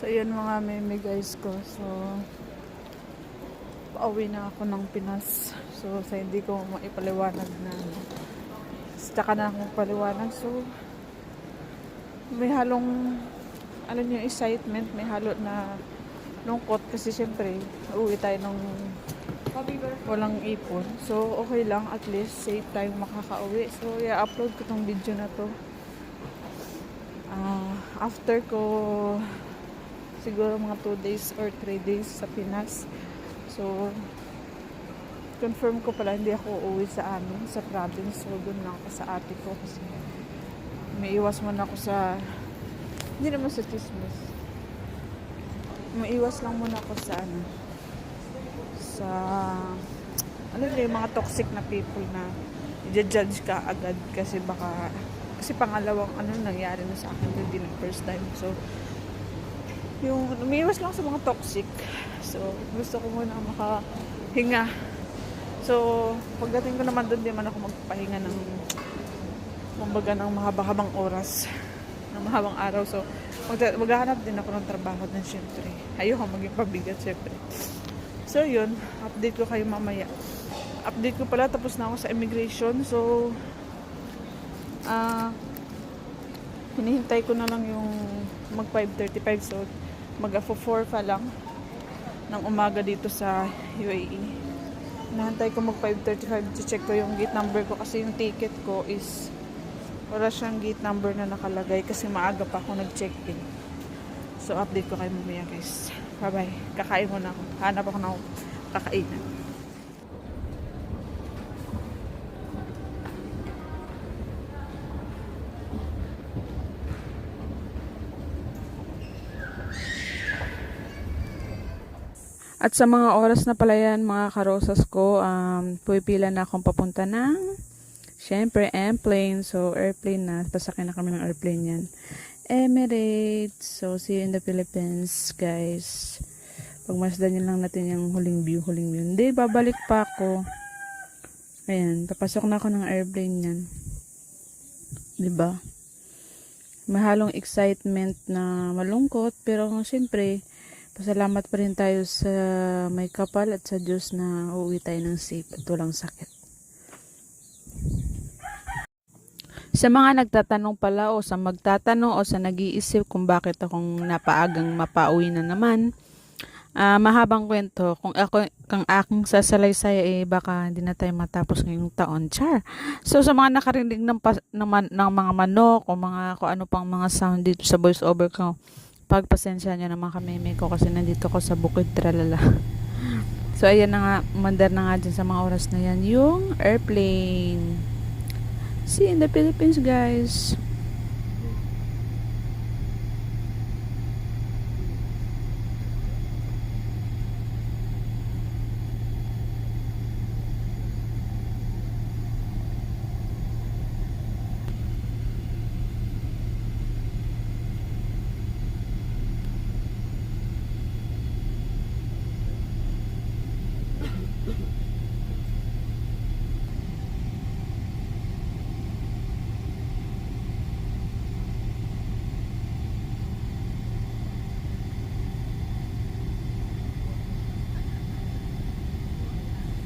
So, yun mga meme guys ko. So, pauwi na ako ng Pinas. So, sa hindi ko maipaliwanag na tsaka na akong paliwanag. So, may halong yung excitement, may halo na lungkot kasi syempre, uuwi tayo ng walang ipon. So, okay lang. At least, safe tayong makakauwi. So, i-upload ko tong video na to. After ko siguro mga 2 days or 3 days sa Pinas. So, confirm ko pala hindi ako uuwi sa amin, sa province. So, doon lang ako sa ate ko kasi may iwas muna ako sa, hindi naman sa chismis. May iwas lang muna ako sa sa, yung mga toxic na people na i-judge ka agad kasi baka, kasi pangalawang nangyari na sa akin, hindi na first time. So, yung umiiwas lang sa mga toxic. So, gusto ko muna makahinga. So, pagdating ko naman doon, di man ako magpahinga ng kumbaga ng mahaba-habang oras, ng mahabang araw. So, maghahanap din ako ng trabaho din syempre. Ayoko maging pabigat syempre. So, yun. Update ko kayo mamaya. Update ko pala, tapos na ako sa immigration. So, hinihintay ko na lang yung mag 5:35. So, mag 4 pa lang ng umaga dito sa UAE. Nahantay ko mag 5:35 to check ko yung gate number ko kasi yung ticket ko is wala siyang gate number na nakalagay kasi maaga pa ako nag-check-in. So, update ko kayo mamaya guys. Bye-bye. Kakain muna ako. Hanap ako ng kakainan. At sa mga oras na pala yan, mga karosas ko, pupila na akong papunta ng, syempre, airplane. So, airplane na. Pasakay na kami ng airplane yan. Emirates. So, see you in the Philippines, guys. Pagmasdan nyo lang natin yung huling view. Hindi, babalik pa ako. Ayan, papasok na ako ng airplane yan. Diba? Mahalong excitement na malungkot, pero syempre, pasalamat pa rin tayo sa may kapal at sa Diyos na uuwi tayo ng safe at walang sakit. Sa mga nagtatanong pala o sa magtatanong o sa nag-iisip kung bakit akong napaagang mapauwi na naman, mahabang kwento. Kung aking sasalaysay, baka hindi na tayo matapos ngayong taon. Char! So, sa mga nakarinig ng mga manok o kung ano pang mga sound dito sa voice over ko, pagpasensya nyo naman kameme ko kasi nandito ko sa bukid tralala. So, ayan na nga, umandar na nga dyan sa mga oras na yan yung airplane. See you in the Philippines, guys.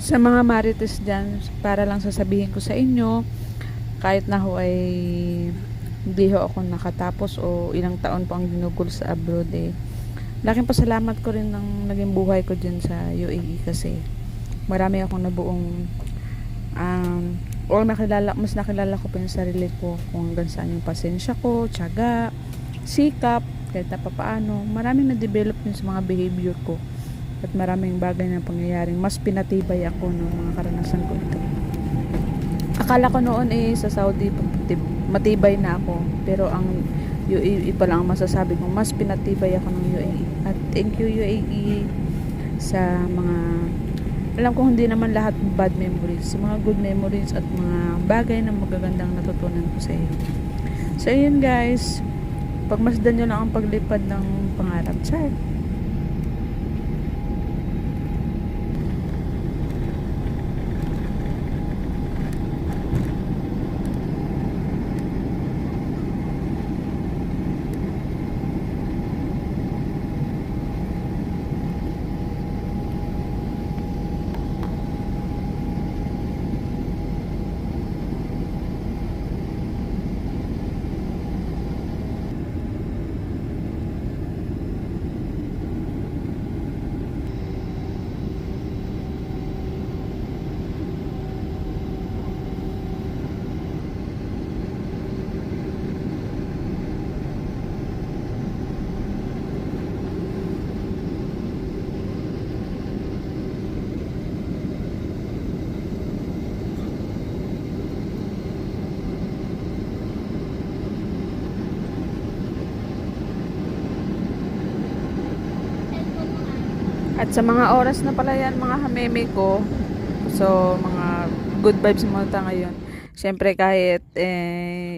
Sa mga marites dyan, para lang sasabihin ko sa inyo, kahit na ho ay hindi ho ako nakatapos o ilang taon po ang ginugol sa abroad laking pasalamat ko rin ng naging buhay ko dyan sa UAE kasi marami akong nabuong mas nakilala ko pa yung sarili ko kung hanggang saan yung pasensya ko, tiyaga, sikap, kahit na papaano. Maraming na-develop yun sa mga behavior ko. At maraming bagay na pangyayaring mas pinatibay ako ng mga karanasan ko ito. Akala ko noon sa Saudi matibay na ako, pero ang UAE pa lang ang masasabi ko, mas pinatibay ako ng UAE. At thank you UAE sa mga, alam ko hindi naman lahat bad memories, mga good memories at mga bagay na magagandang natutunan ko sa iyo. So yun guys, pagmasdan nyo lang ang paglipad ng pangarap. Char! At sa mga oras na pala yan mga hameme ko, so mga good vibes muna tayo ngayon. Siyempre kahit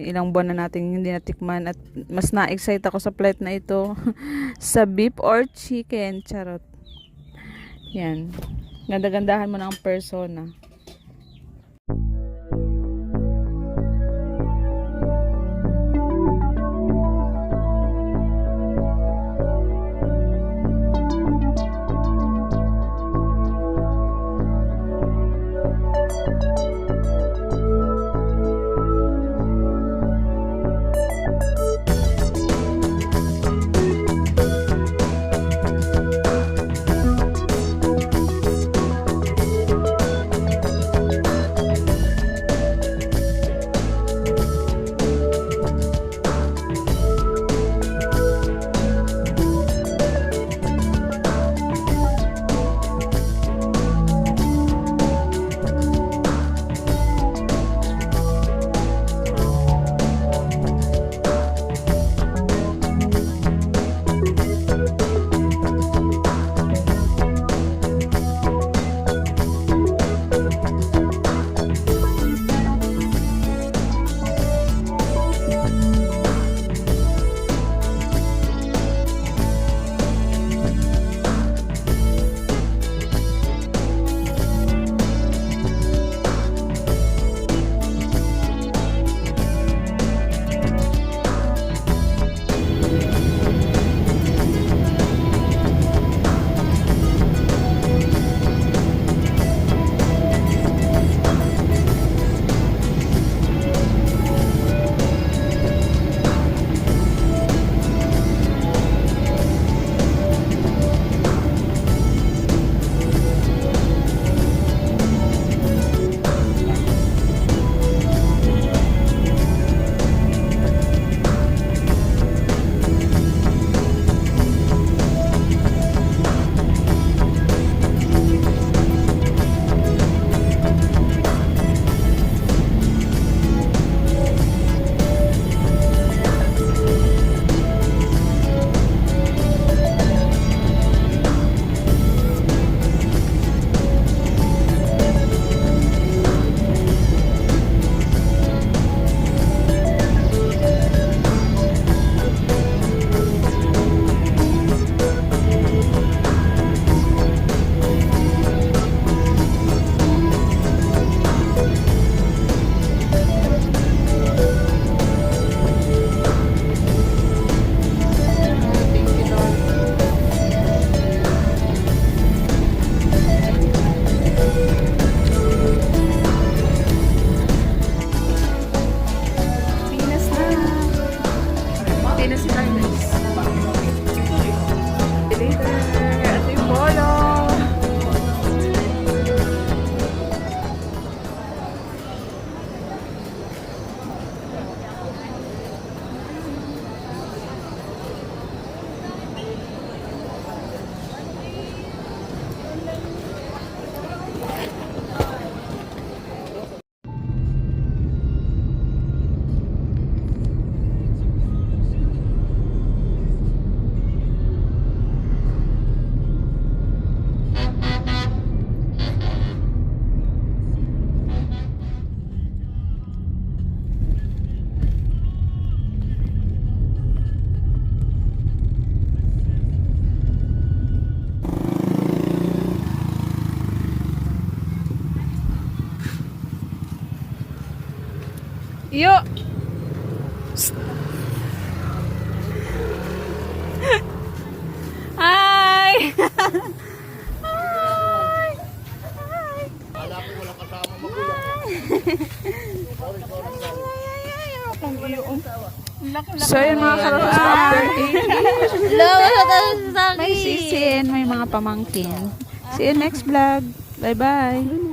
ilang buwan na natin hindi natikman at mas na-excite ako sa plate na ito sa beef or chicken, charot. Yan. Ganda-gandahan mo na ang persona. Yo! Hi! Hi! Wala ko walang kasama magulang. So yun mga karos, after 8 years, may sisin, may mga pamangkin. See you next vlog. Bye-bye.